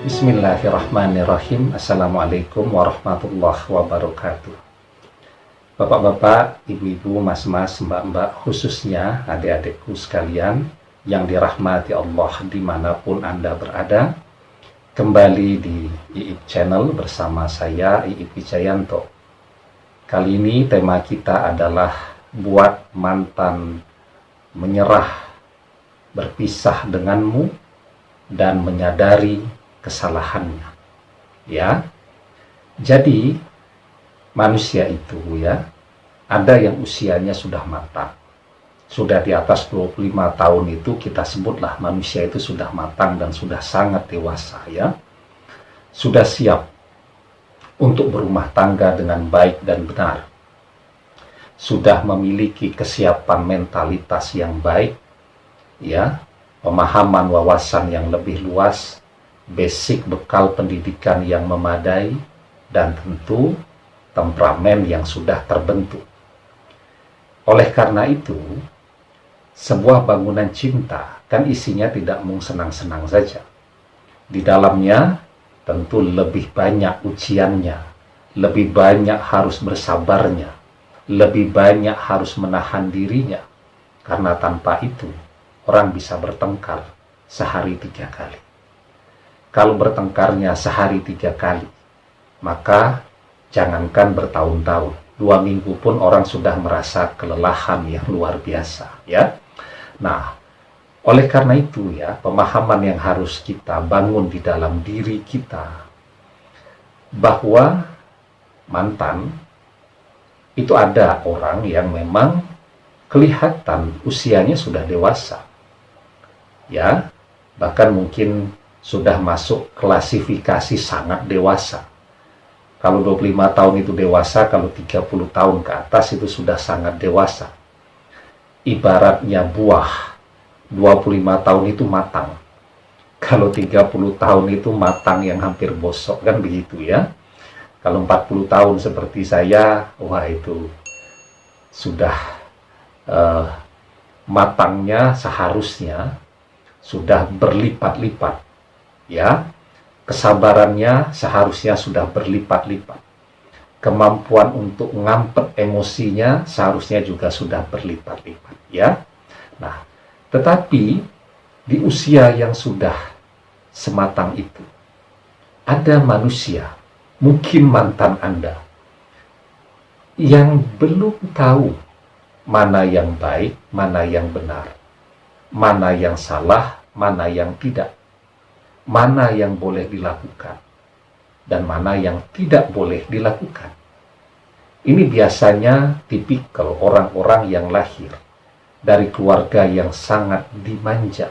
Bismillahirrahmanirrahim. Assalamualaikum warahmatullahi wabarakatuh. Bapak-bapak, ibu-ibu, mas-mas, mbak-mbak, khususnya adik-adikku sekalian yang dirahmati Allah dimanapun Anda berada, kembali di IIP Channel bersama saya, IIP Wijayanto. Kali ini tema kita adalah buat mantan menyerah, berpisah denganmu, dan menyadari kesalahannya. Ya, jadi manusia itu ya, ada yang usianya sudah matang, sudah di atas 25 tahun itu kita sebutlah manusia itu sudah matang dan sudah sangat dewasa ya, sudah siap untuk berumah tangga dengan baik dan benar, sudah memiliki kesiapan mentalitas yang baik ya, pemahaman wawasan yang lebih luas, basic bekal pendidikan yang memadai, dan tentu temperamen yang sudah terbentuk. Oleh karena itu, sebuah bangunan cinta kan isinya tidak mung senang-senang saja. Di dalamnya tentu lebih banyak ujiannya, lebih banyak harus bersabarnya, lebih banyak harus menahan dirinya, karena tanpa itu orang bisa bertengkar sehari 3 kali. Kalau bertengkarnya sehari 3 kali, maka jangankan bertahun-tahun, 2 minggu pun orang sudah merasa kelelahan yang luar biasa ya. Nah, oleh karena itu ya, pemahaman yang harus kita bangun di dalam diri kita, bahwa mantan itu ada orang yang memang kelihatan usianya sudah dewasa ya, bahkan mungkin sudah masuk klasifikasi sangat dewasa. Kalau 25 tahun itu dewasa, kalau 30 tahun ke atas itu sudah sangat dewasa. Ibaratnya buah, 25 tahun itu matang. Kalau 30 tahun itu matang yang hampir bosok, kan begitu ya. Kalau 40 tahun seperti saya, wah itu sudah matangnya seharusnya sudah berlipat-lipat. Ya, kesabarannya seharusnya sudah berlipat-lipat. Kemampuan untuk ngampet emosinya seharusnya juga sudah berlipat-lipat, ya. Nah, tetapi di usia yang sudah sematang itu, ada manusia, mungkin mantan Anda, yang belum tahu mana yang baik, mana yang benar, mana yang salah, mana yang tidak, mana yang boleh dilakukan, dan mana yang tidak boleh dilakukan. Ini biasanya tipikal orang-orang yang lahir dari keluarga yang sangat dimanja.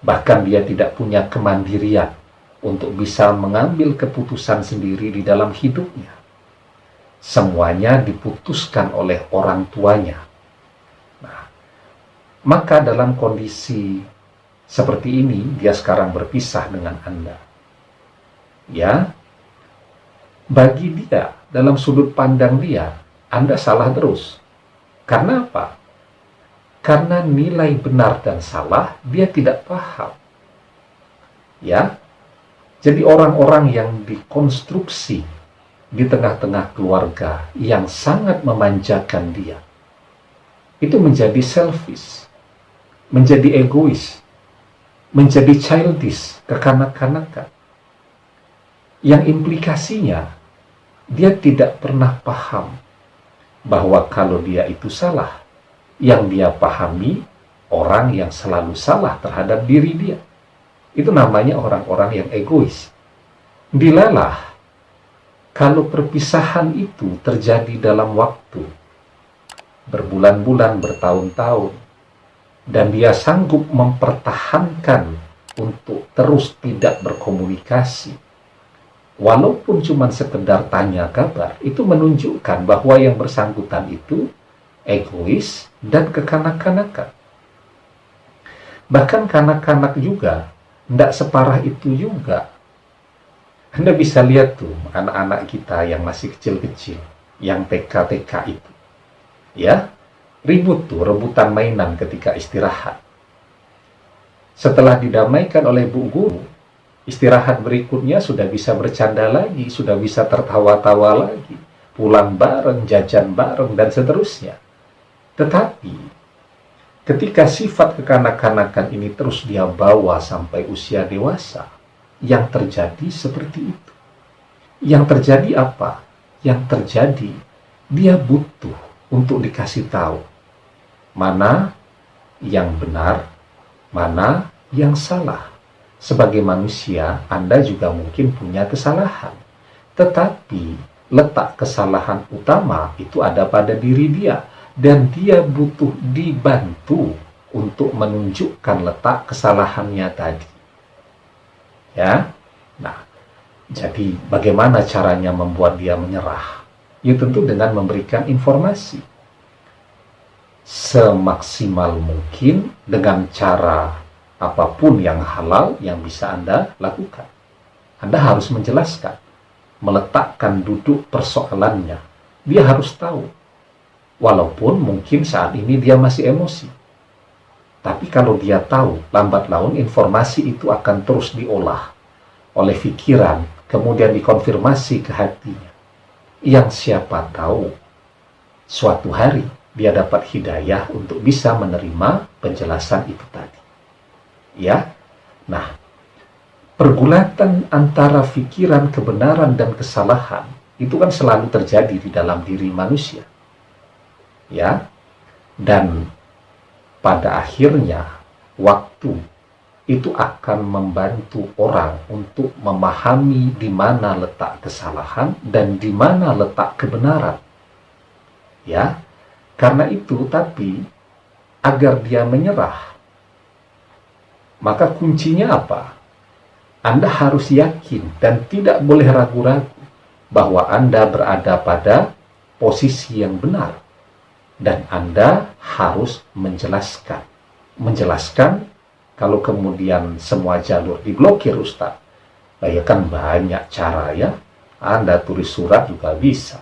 Bahkan dia tidak punya kemandirian untuk bisa mengambil keputusan sendiri di dalam hidupnya. Semuanya diputuskan oleh orang tuanya. Nah, maka dalam kondisi seperti ini, dia sekarang berpisah dengan Anda. Ya, bagi dia, dalam sudut pandang dia, Anda salah terus. Karena apa? Karena nilai benar dan salah, dia tidak paham. Ya, jadi orang-orang yang dikonstruksi di tengah-tengah keluarga yang sangat memanjakan dia, itu menjadi selfish, menjadi egois, menjadi childish, kekanak-kanakan, yang implikasinya dia tidak pernah paham bahwa kalau dia itu salah, yang dia pahami orang yang selalu salah terhadap diri dia. Itu namanya orang-orang yang egois. Dilalah kalau perpisahan itu terjadi dalam waktu berbulan-bulan, bertahun-tahun, dan dia sanggup mempertahankan untuk terus tidak berkomunikasi, walaupun cuma sekedar tanya kabar, itu menunjukkan bahwa yang bersangkutan itu egois dan kekanak-kanakan. Bahkan kanak-kanak juga tidak separah itu juga. Anda bisa lihat tuh anak-anak kita yang masih kecil-kecil, yang TK-TK itu, ya, ribut tuh, rebutan mainan ketika istirahat. Setelah didamaikan oleh bu guru, Istirahat berikutnya sudah bisa bercanda lagi, sudah bisa tertawa-tawa lagi, pulang bareng, jajan bareng, dan seterusnya. Tetapi, ketika sifat kekanak-kanakan ini terus dia bawa sampai usia dewasa, yang terjadi seperti itu. Yang terjadi apa? Yang terjadi, dia butuh untuk dikasih tahu mana yang benar, mana yang salah. Sebagai manusia, Anda juga mungkin punya kesalahan. Tetapi, letak kesalahan utama itu ada pada diri dia. Dan dia butuh dibantu untuk menunjukkan letak kesalahannya tadi. Ya, nah, jadi bagaimana caranya membuat dia menyerah? Ya tentu dengan memberikan informasi. Semaksimal mungkin dengan cara apapun yang halal yang bisa Anda lakukan. Anda harus menjelaskan, meletakkan duduk persoalannya. Dia harus tahu. Walaupun mungkin saat ini dia masih emosi. Tapi kalau dia tahu, lambat laun informasi itu akan terus diolah oleh pikiran, kemudian dikonfirmasi ke hatinya. Yang siapa tahu, suatu hari dia dapat hidayah untuk bisa menerima penjelasan itu tadi. Ya, nah, pergulatan antara pikiran kebenaran dan kesalahan itu kan selalu terjadi di dalam diri manusia. Ya, dan pada akhirnya waktu itu akan membantu orang untuk memahami di mana letak kesalahan dan di mana letak kebenaran. Ya, karena itu tapi agar dia menyerah, maka kuncinya apa? Anda harus yakin dan tidak boleh ragu-ragu bahwa Anda berada pada posisi yang benar. Dan Anda harus menjelaskan. Menjelaskan, kalau kemudian semua jalur diblokir, Ustaz. Bayangkan banyak cara ya. Anda tulis surat juga bisa.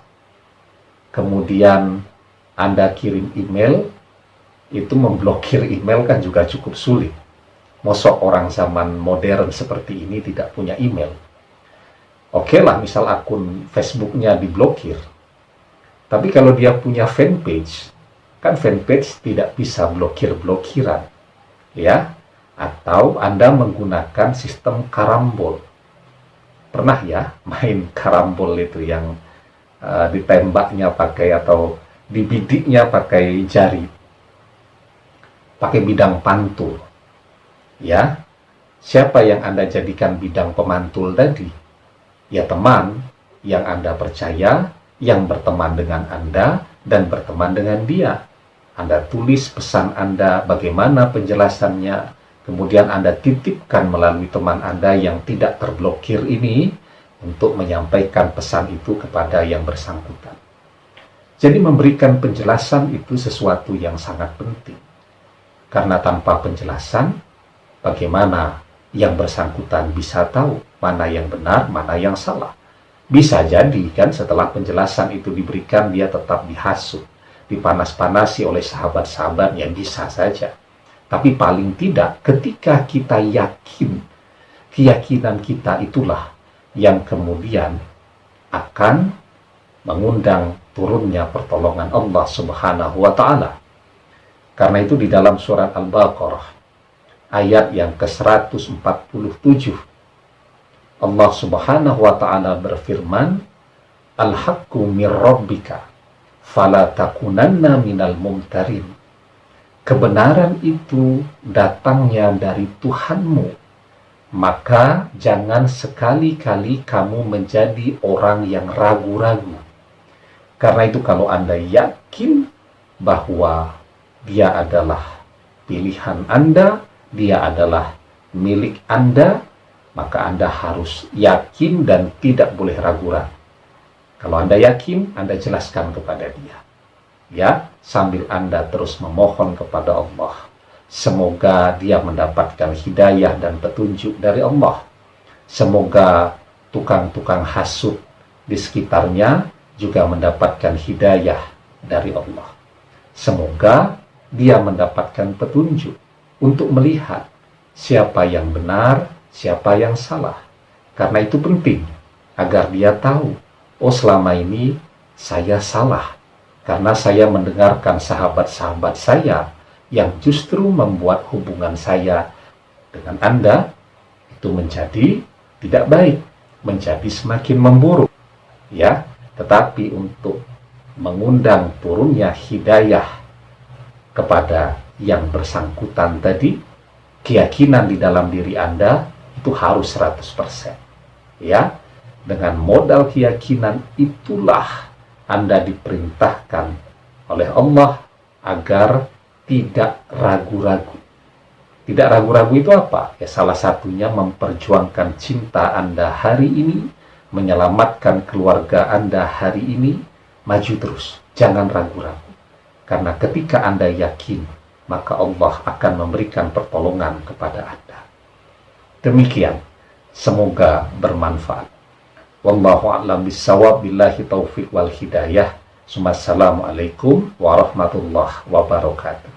Kemudian Anda kirim email, itu memblokir email kan juga cukup sulit. Mosok orang zaman modern seperti ini tidak punya email. Oke lah, misal akun Facebooknya diblokir. Tapi kalau dia punya fanpage, kan fanpage tidak bisa blokir-blokiran. Ya, atau Anda menggunakan sistem karambol. Pernah ya main karambol itu yang ditembaknya pakai atau dibidiknya pakai jari. Pakai bidang pantul. Ya, siapa yang Anda jadikan bidang pemantul tadi? Ya teman yang Anda percaya, yang berteman dengan Anda dan berteman dengan dia. Anda tulis pesan Anda, bagaimana penjelasannya, kemudian Anda titipkan melalui teman Anda yang tidak terblokir ini untuk menyampaikan pesan itu kepada yang bersangkutan. Jadi memberikan penjelasan itu sesuatu yang sangat penting. Karena tanpa penjelasan, bagaimana yang bersangkutan bisa tahu mana yang benar, mana yang salah. Bisa jadi kan setelah penjelasan itu diberikan dia tetap dihasut, dipanas-panasi oleh sahabat-sahabat, yang bisa saja. Tapi paling tidak ketika kita yakin, keyakinan kita itulah yang kemudian akan mengundang turunnya pertolongan Allah Subhanahu wa Ta'ala. Karena itu di dalam surat Al-Baqarah ayat yang ke-147 Allah Subhanahu wa Ta'ala berfirman, Al-haqqu mir rabbika fala takunanna minal mumtarin. Kebenaran itu datangnya dari Tuhanmu, maka jangan sekali-kali kamu menjadi orang yang ragu-ragu. Karena itu kalau Anda yakin bahwa dia adalah pilihan Anda, dia adalah milik Anda, maka Anda harus yakin dan tidak boleh ragu-ragu. Kalau Anda yakin, Anda jelaskan kepada dia. Ya, sambil Anda terus memohon kepada Allah. Semoga dia mendapatkan hidayah dan petunjuk dari Allah. Semoga tukang-tukang hasut di sekitarnya juga mendapatkan hidayah dari Allah. Semoga dia mendapatkan petunjuk untuk melihat siapa yang benar, siapa yang salah. Karena itu penting agar dia tahu, oh selama ini saya salah. Karena saya mendengarkan sahabat-sahabat saya yang justru membuat hubungan saya dengan Anda itu menjadi tidak baik, menjadi semakin memburuk. Ya, tetapi untuk mengundang turunnya hidayah kepada yang bersangkutan tadi, keyakinan di dalam diri Anda itu harus 100%. Ya, dengan modal keyakinan itulah Anda diperintahkan oleh Allah agar tidak ragu-ragu. Tidak ragu-ragu itu apa? Ya, salah satunya memperjuangkan cinta Anda hari ini, menyelamatkan keluarga Anda hari ini, maju terus, jangan ragu-ragu. Karena ketika Anda yakin, maka Allah akan memberikan pertolongan kepada Anda. Demikian, semoga bermanfaat. Wallahu a'lam bishawab, billahi taufiq wal hidayah. Assalamualaikum warahmatullahi wabarakatuh.